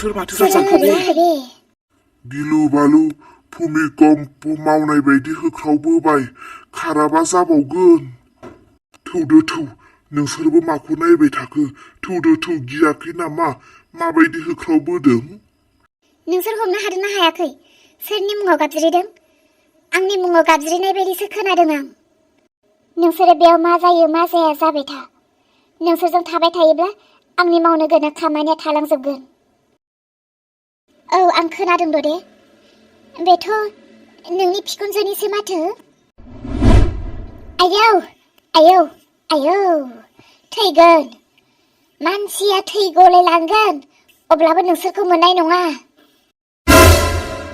नोंसोर माथो जाजाखो दे गिलु बालु भुमिकम्प मावनाय बायदि होख्रावबोबाय खाराबा जाबावगोन थौदो थौ नोंसोरबो माखौ नायबाय थाखो थौदो थौ गियाखै नामा माबायदि होख्रावबोदों नोंसोर हमनो हादोंना हायाखै सोरनि मुङाव गाबज्रिदों आंनि मुङाव गाबज्रिनाय बायदिसो खोनादों आं नोंसोरो बेयाव मा जायो मा जाया जाबाय था नोंसोरजों थाबाय थायोब्ला आंनि मावनो गोनां खामानिया थालांजोबगोन औ आं खोनादों दे बेथ' नोंनि बिखुनजोनिसो माथो आयौ आयौ आयौ थैगोन मानसिया थै गलायलांगोन अब्लाबो नोंसोरखौ मोननाय नङा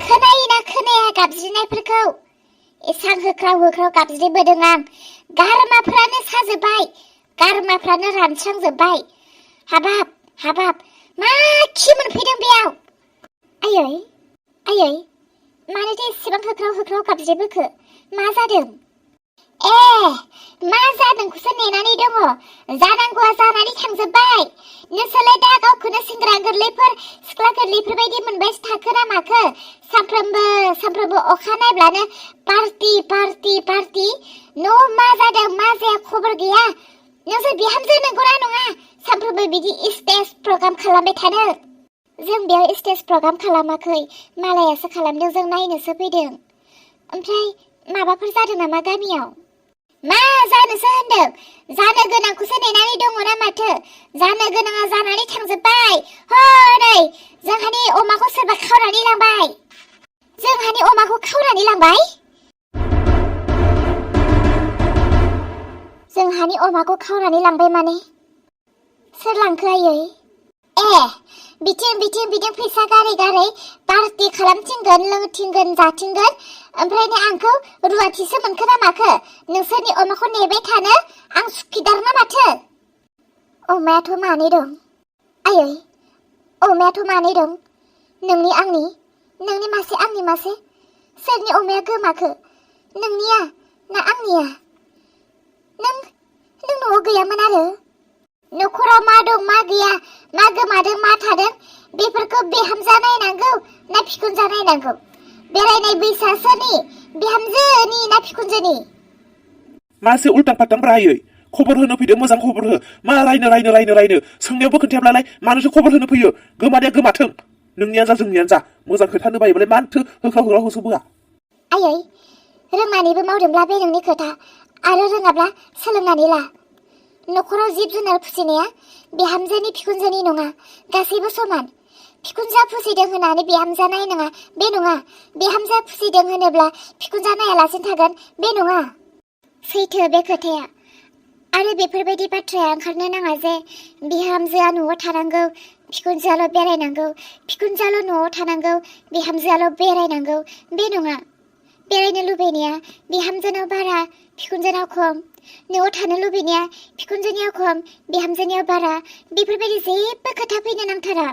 खोनायोना खोनाया गाबज्रिनायफोरखौ एसां होख्राव होख्राव गाबज्रिबोदों आं गारमाफ्रानो साजोब्बाय गारमाफ्रानो रानस्रांजोब्बाय हाबाब हाबाब मा खि मोनफैदों बेयाव आयै आयै मानोथो एसेबां होख्राव होख्राव गाबज्रिबोखो मा जादों मा जादोंखौसो नेनानै दङ जानांगौआ जानानै थांजोब्बाय नोंसोरलाय दा गावखौनो सेंग्रा गोरलैफोर सिख्ला गोरलैफोर बायदि मोनबाय थाखो ना माखो सानफ्रोमबो अखा नायब्लानो पार्टि पार्टि पार्टि न' मा जादों मा जाया खबर गैया नोंसोर बिहामजो नंगौना नङा सानफ्रोमबो बिदि स्टेज प्रग्राम खालामबाय थानो जों बेयाव स्टेज प्रग्राम खालामाखै मालायासो खालामदों जों नायनोसो फैदों ओमफ्राय माबाफोर जादों नामा गामियाव मा जानोसो होनदों जानो गोनांखौसो नेनानै दङ ना माथो जानो गोनाङा जानानै थांजोब्बाय हनै जोंहानि अमाखौ सोरबा खावनानै लांबाय जोंहानि अमाखौ खावनानै लांबाय जोंहानि अमाखौ खावनानै लांबाय माने सोर लांखो आयै बिथिं फैसा गारै गारै पार्टि खालामथिंगोन लोंथिंगोन जाथिंगोन ओमफ्रायनो आंखौ रुवाथिसो मोनखो ना माखो नोंसोरनि अमाखौ नेबाय थानो आं सुखिदार ना माथो अमायाथ' मानै दं आयै अमायाथ' मानै दं नोंनि आंनि नोंनि मासे आंनि मासे सोरनि अमाया गोमाखो नोंनिया ना आंनिया नों न'आव गैयामोन आरो न'खराव मा दं मा गैया मा गोमादों मा थादों बेफोरखौ बिहामजा नायनांगौ ना बिखुनजा नायनांगौ बेरायनाय बैसोआ सोरनि बिहामजोनि ना बिखुनजोनि मासे उल्टां फाल्टां रायै खबर होनो फैदों मोजां खबर हो मा रायनो सोंनायावबो खोन्थायाब्लालाय मानोसो खबर होनो फैयो गोमानाया गोमाथों नोंनियानो जा जोंनियानो जा मोजां खोन्थानो बायोबालाय मानोथो होख्राव होख्राव होसोबोआ आयै रोंनानैबो मावदोंब्ला बे नोंनि खोथा आरो रोङाब्ला सोलोंनानै ला न'खराव जिब जुनार फिसिनाया बिहामजोनि बिखुनजोनि नङा गासैबो समान बिखुनजा फुसिदों होननानै बिहामजा नायनाङा बे नङा बिहामजा फुसिदों होनोब्ला बिखुनजा नायालासिनो थागोन बे नङा सैथो बे खोथाया आरो बेफोरबायदि बाथ्राया ओंखारनो नाङा जे बिहामजोआ न'आव थानांगौ बिखुनजोआल' बेरायनांगौ बिखुनजोआल' न'आव थानांगौ बिहामजोआल' बेरायनांगौ बे नङा बेरायनो लुबैनाया बिहामजोनाव बारा बिखुनजोनाव खम न'आव थानो लुबैनाया बिखुनजोनियाव खम बिहामजोनियाव बारा बेफोरबायदि जेबो खोथा फैनो नांथारा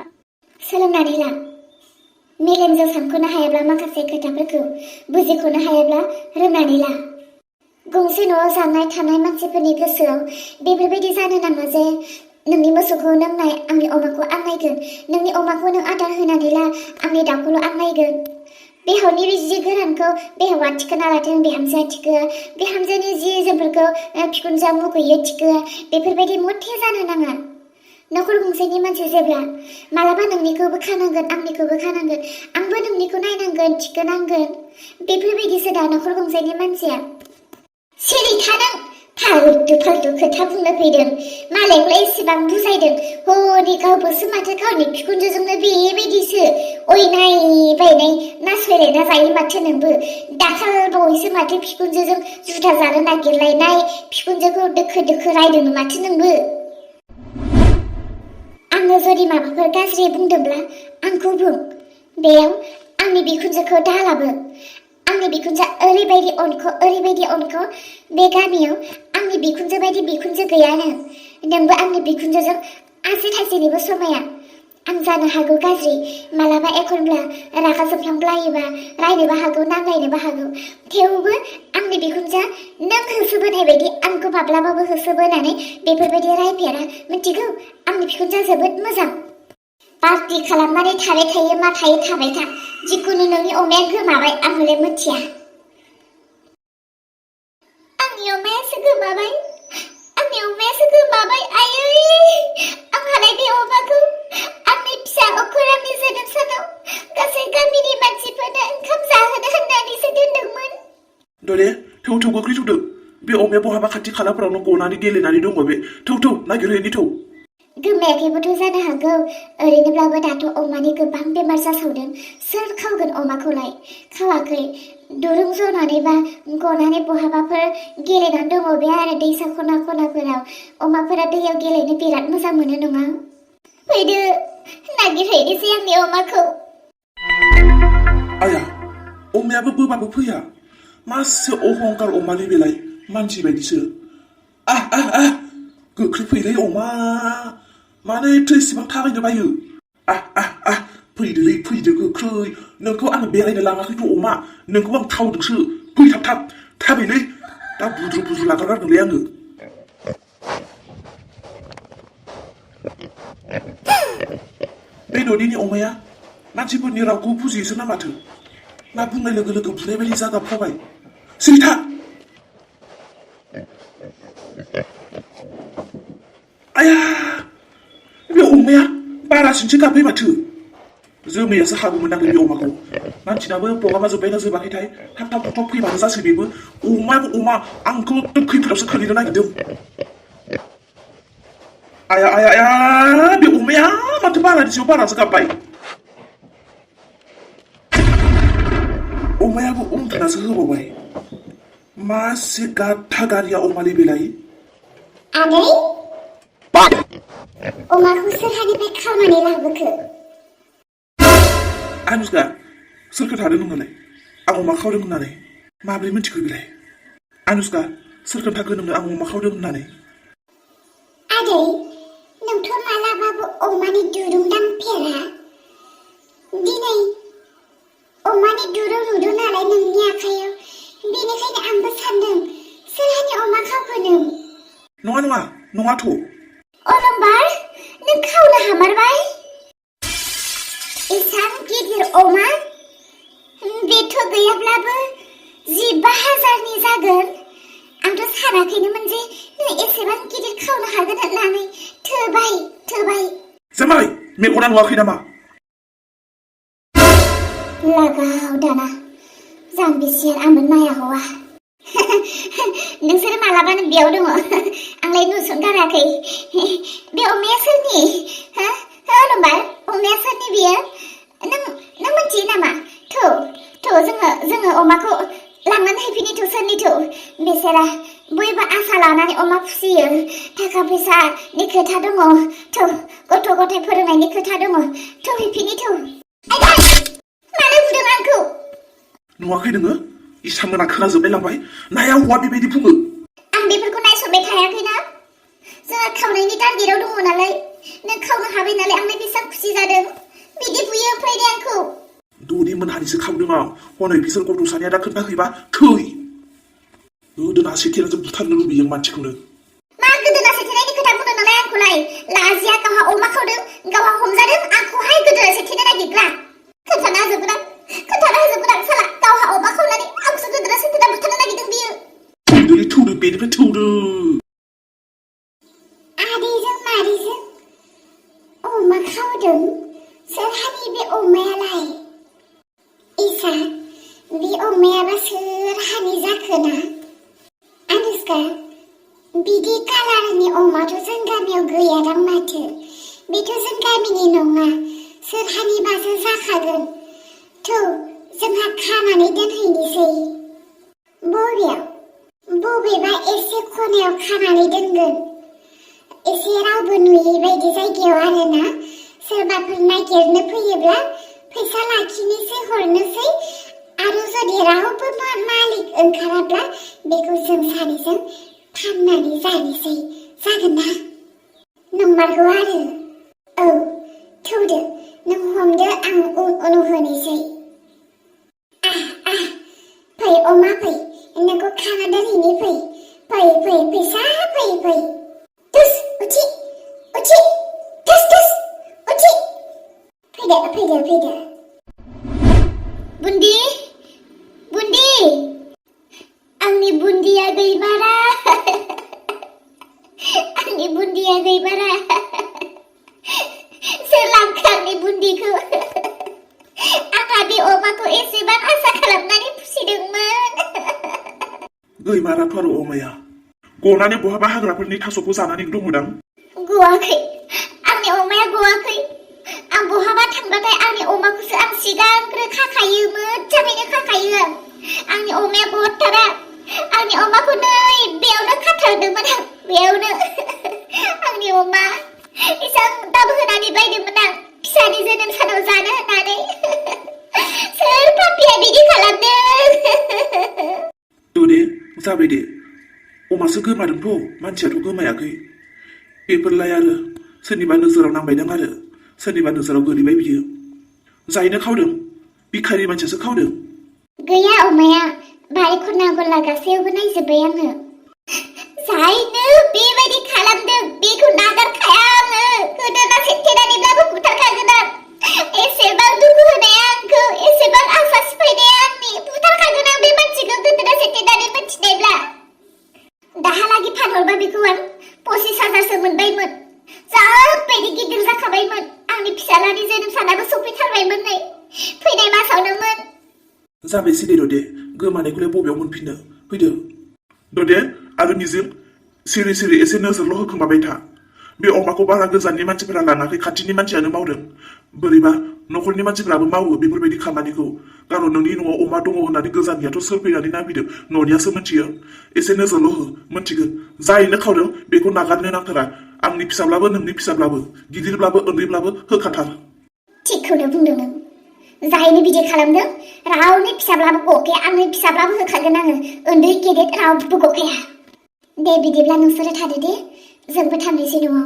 सोलोंनानै ला मेलेमजों सानख'नो हायाब्ला माखासे खोथाफोरखौ बुजिख'नो हायाब्ला रोंनानै ला गंसे न'आव जानाय थानाय मानसिफोरनि गोसोआव बेफोरबायदि जानो नाङा जे नोंनि मोसौखौ नों नाय आंनि अमाखौ आं नायगोन नोंनि अमाखौ नों आदार होनानै ला आंनि दाउखौल' आं नायगोन बिहावनि जि गोरानखौ बिहावा थिखोना लाथों बिहामजोआ थिखोआ बिहामजोनि जि जोमफोरखौ बिखुनजोआ मुगैयो थिखोआ बेफोरबायदि मथे जानो नाङा न'खर गंसेनि मानसि जेब्ला मालाबा नोंनिखौबो खानांगोन आंनिखौबो खानांगोन आंबो नोंनिखौ नायनांगोन थिखोनांगोन बेफोरबायदिसो दा न'खर गंसेनि मानसिया सिरि था नों फाल्तु खोथा बुंनो फैदों मालायखौलाय एसेबां बुजायदों हनै गावबोसो माथो गावनि बिखुनजोजोंनो बेबायदिसो अयनाय बायनाय नासयलायना जायो माथो नोंबो दाखाल बावैसो माथो बिखुनजोजों जुदा जानो नागिरलायनाय बिखुनजोखौ दोखो दोखो रायदों माथो नोंबो आङो जुदि माबाफोर गाज्रि बुंदोंब्ला आंखौ बुं बेयाव आंनि बिखुनजोखौ दालाबो आंनि बिखुनजोआ ओरैबायदि अनख बे गामियाव आंनि बिखुनजो बायदि बिखुनजो गैयानो नोंबो आंनि बिखुनजोजों आसि थाइसेनिबो समाया आं जानो हागौ गाज्रि मालाबा एखनब्ला रागा जोंफ्लांब्लायोबा रायनोबो हागौ नांलायनोबो हागौ थेवबो आंनि बिखुनजोआ नों होसोबोनाय बायदि आंखौ माब्लाबाबो होसोबोनानै बेफोरबायदि रायफेरा मिथिगौ आंनि बिखुनजोआ जोबोद मोजां पार्टि खालामनानै थाबाय थायो मा थायो थाबाय था जिखुनु नोंनि अमाया गोमाबाय आं हले मिथिया आंनि अमायासो गोमाबाय आयै आंहालाय बे अमाखौ आंनि फिसा अखरांनि जोनोम सानाव गासै गामिनि मानसिफोरनो ओंखाम जाहोनो होननानैसो दोनदोंमोन दरे थौ गोख्रै बे अमाया बहाबा खाथि खालाफोरावनो गनानै गेलेनानै दङ बे थौ नागिरहैनि थौ गोमायाखैबोथ' जानो हागौ ओरैनोब्लाबो दाथ' अमानि गोबां बेमार जासावदों सोर खावगोन अमाखौलाय खावाखै दुरुं जनानै बा गनानै बहाबाफोर गेलेनानै दङ बे आरो दैसा खनाफोराव अमाफोरा दैयाव गेलेनो बिराद मोजां मोनो नङा फैदो नागिरहैनोसै आंनि अमाखौ आया अमायाबो बोबाबो फैया मासे अहंकार अमानि बेलाय मानसि बायदिसो गोख्रै फैलै अमा मानो एथ' इसेबां थाबायनो बायो फैदोलै फैदो गोख्रै नोंखौ आङो बेरायनो लाङाखैथ' अमा नोंखौ आं थावदोंसो फै थाब थाबायलै दा बुद्रु लाग्रागारदोंलै आङो बे न'निनि अमाया मानसिफोरनि रावखौ बुजियोसो ना माथो ना बुंनाय लोगो लोगो बुनाय बायदि जागाबखाबाय सिरि था आया बे अमाया बारासिनसो गाबबाय माथो जोमैयासो हागौमोन नांगौ बे अमाखौ मानसिनाबो प्रग्रामा जोब्बायना जोबाखैथाय थाब फैबानो जासै बेबो अमा आंखौ खैफोदावसो खोलैनो नागिरदों आया बे अमाया माथो बारानि सायाव बारासो गाबबाय अमायाबो उन्दुनासो होबावबाय मासे गाथा गारिया अमानि बेलाय आदै अमाखौ सोरहानिफ्राय खावनानै लाबोखो आनुष्का सोर खोन्थादों नोंनालाय आं अमा खावदों होननानै माब्रै मिथिखो बेलाय आनुष्का सोर खोन्थाखो नोंनो आं अमा खावदों होननानै आदै नोंथ' मालाबाबो अमानि दुरुं दांफेरा दिनै अमानि दुरुं नुदों नालाय नोंनि आखायाव बेनिखायनो आंबो सानदों सोरहानि अमा खावखो नों नङाथ' अलंबार नों खावनो हामारबाय एसां गिदिर अमा बेथ' गैयाब्लाबो 15,000नि जागोन आंथ' सानाखैनोमोन जे नों एसेबां गिदिर खावनो हागोन होननानै थोबाय जामाय मेगना नुवाखै नामा लागाव दाना जाम्बिसियार आंबो नाया हवा नोंसोर मालाबानो बेयाव दङ आंलाय नुसनगाराखै बे अमाया सोरनि अलंबार अमाया सोरनि बियो नों मिथियो नामा थौ जोङो अमाखौ लांनानै हैफिनि सोरनि बेसेरा बयबो आसा लानानै अमा फिसियो थाखा फैसानि खोथा दङ गथ' गथाय फोरोंनायनि खोथा दङ हैफिनि मानो बुदों आंखौ नुवाखै नोङो इसामोना खोनाजोबलाय लांबाय नाया हौवा बेबायदि बुङो आं बेफोरखौ नायसनबाय थायाखैना जोंहा खावनायनि टारगेटआव दङ नालाय नों खावनो हाबाय नालाय आंलाय बेसेबां खुसि जादों बिदि बुयो ओमफ्राय दे आंखौ द'नि मोनहानिसो खावदों आं हनै बिसोर गथ' सानैया दा खोन्थाहैबा थै गोदोना सेथेरजों बुथारनो लुबैयो मानसिखौनो मा गोदोना सेथेनायनि खोथा बुंदों नालाय आंखौलाय लाजिया गावहा अमा खावदों गावहा हमजादों आंखौहाय गोदोना सेथेनो नागिरग्रा खोन्थाना होजोबगोन आं साला गावहा अमा खावनानै आंखौसो गोदोना सेथेना बुथारनो नागिरदों बियो थौदो बेनिफ्राय थौदो आदैजों मादैजों अमा खावदों सोरहानि बे अमायालाय इसा बे अमायाबा सोरहानि जाखोना आनुष्का बिदि कालारनि अमाथ' जों गामियाव गैयादां माथो बेथ' जों गामिनि नङा सोरहानिबासो जाखागोन जोंहा खानानै दोनहैनोसै बबेबा एसे खनायाव खानानै दोनगोन एसे रावबो नुयै बायदि जायगायाव आरोना सोरबाफोर नागिरनो फैयोब्ला फैसा लाखिनोसै हरनोसै आरो जुदि रावबो मालिक ओंखाराब्ला बेखौ जों सानैजों फाननानै जानोसै जागोन ना नंमारगौ आरो थौदो नों हमदो आं उनाव होनोसै फै अमा फै नोंखौ खाना दोनहैनि फै फैसा फै टुस उथि टुस उथि फैदो बुन्दि बुन्दि आंनि बुन्दिया गैमारा आंनि बुन्दिया गैमारा सोर लांखो आंनि बुन्दिखौ आंहा बे अमाखौ एसेबां आसा खालामनानै फिसिदोंमोन गैमाराथ' आरो अमाया गनानै बहाबा हाग्राफोरनि थास'खौ जानानै दंमोदां गवाखै आंनि अमाया गवाखै आं बहाबा थांबाथाय आंनि अमाखौसो आं सिगांग्रो खाखायो मोजाङैनो खाखायो आंनि अमाया गथारा आंनि अमाखौ नै बेयावनो खाथारदोंमोन आं बेयावनो आंनि अमा एसां दाम होनानै बायदोंमोन आं फिसानि जोनोम सानाव जानो होननानै सोर पापिया बिदि खालामदों दे जाबाय दे अमासो गोमादोंथ' मानसियाथ' गोमायाखै बेफोरलाय आरो सोरनिबा नोजोराव नांबायदों आरो सोरनिबा नोजोराव गोलैबाय बियो जायनो खावदों बिखारि मानसियासो खावदों गैया अमाया बारि खना गला गासैयावबो नायजोब्बाय आङो जायनो बेबायदि खालामदों बेखौ नागारखाया आङो गोदोना सेथेनानैब्लाबो बुथारखागोन आं एसेबां दुखु होनाया आंखौ एसेबां आसा सिफायनाया आंनि बुथारखागोन आं बे मानसिखौ गोदोना सेथेनानै मोनथिनायब्ला दाहालागि फानहरबा बेखौ आं 25,000सो मोनबायमोन जाबायदि गिदिर जाखाबायमोन आंनि फिसालानि जोनोम सानाबो सफैथारबायमोन नै फैनाय मासावनोमोन जाबायसै दे ददे गोमानायखौलाय बबेयाव मोनफिननो फैदो ददे आरो निजों सिरि सिरि एसे नोजोरल' होखोमाबाय था बे अमाखौ बारा गोजाननि मानसिफोरा लाङाखै खाथिनि मानसियानो मावदों बोरैबा न'खरनि मानसिफोराबो मावो बेफोरबायदि खामानिखौ खारन नोंनि न'आव अमा दङ होननानै गोजाननियाथ' सोर फैनानै नायफैदों न'नियासो मिथियो एसे नोजोरल' हो मिथिगोन जायनो खावदों बेखौ नागारनो नांथारा आंनि फिसाब्लाबो नोंनि फिसाब्लाबो गिदिरब्लाबो उन्दैब्लाबो होखाथार थिगखौनो बुंदों नों जायनो बिदि खालामदों रावनि फिसाब्लाबो गखाया आंनि फिसाब्लाबो होखागोन आङो उन्दै गेदेर रावबो गखाया दे बिदिब्ला नोंसोरो थादो दे जोंबो थांनोसै न'आव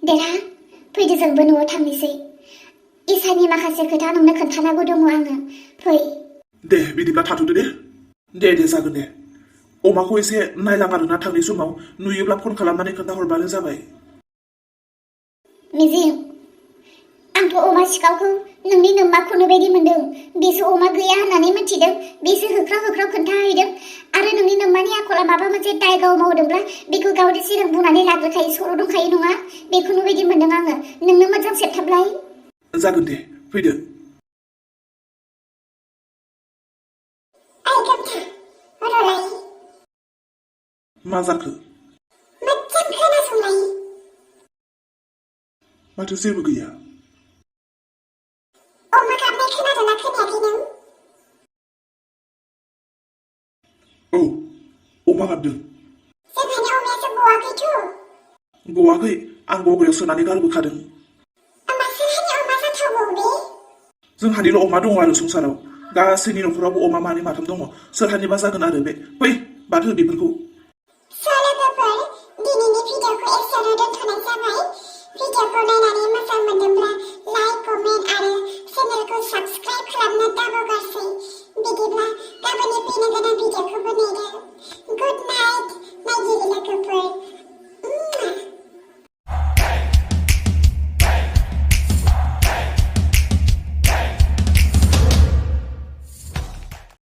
देरा फैदो जोंबो न'आव थांनोसै इसानि माखासे खोथा नोंनो खोन्थानांगौ दङ आङो फै दे बिदिब्ला थाथ'दो दे जागोन दे अमाखौ एसे नायलां आरोना थांनाय समाव नुयोब्ला फन खालामनानै खोन्थाहरबानो जाबाय मिजिं आंथ' अमा सिखावखौ नोंनि नोम्माखौनो बायदि मोनदों बेसो अमा गैया होननानै मिथिदों बेसो होख्राव खोन्थाहैदों आरो नोंनि नोम्मानि आखला माबा मोनसे दाय गाव मावदोंब्ला बेखौ गावनि सिगां बुंनानै लाग्रोखायो सर' दंखायो नङा बेखौनो बायदि मोनदों आङो नोंनो मोजां सेबथाबलाय जागोन दे फैदो मा जाखो माथो जेबो गैया अमा गाबनाय खोनादोंना खोनायाखै नों औ अमा गाबदों जोंहानि अमायासो गवाखैथ' गवाखै आं गग्रायाव सोनानै गारबोखादों होमबा सोरहानि अमा जाथावगौ बे जोंहानिल' अमा दङ आरो संसाराव गासैनि न'खरावबो अमा मानै माथाम दङ सोरहानिबा जागोन आरो बे फै बाथो बेफोरखौ लोगोफोर दिनैनि भिडिअखौ एसेयावनो दोनथ'नाय जाबाय भिडिअखौ नायनानै मोजां मोनदोंब्ला लाइक कमेन्ट आरो चेनेलखौ साबस्क्राइब खालामनो दाबावगासै बिदिब्ला गाबोननि फैनो गोनां भिडिअखौबो नेदो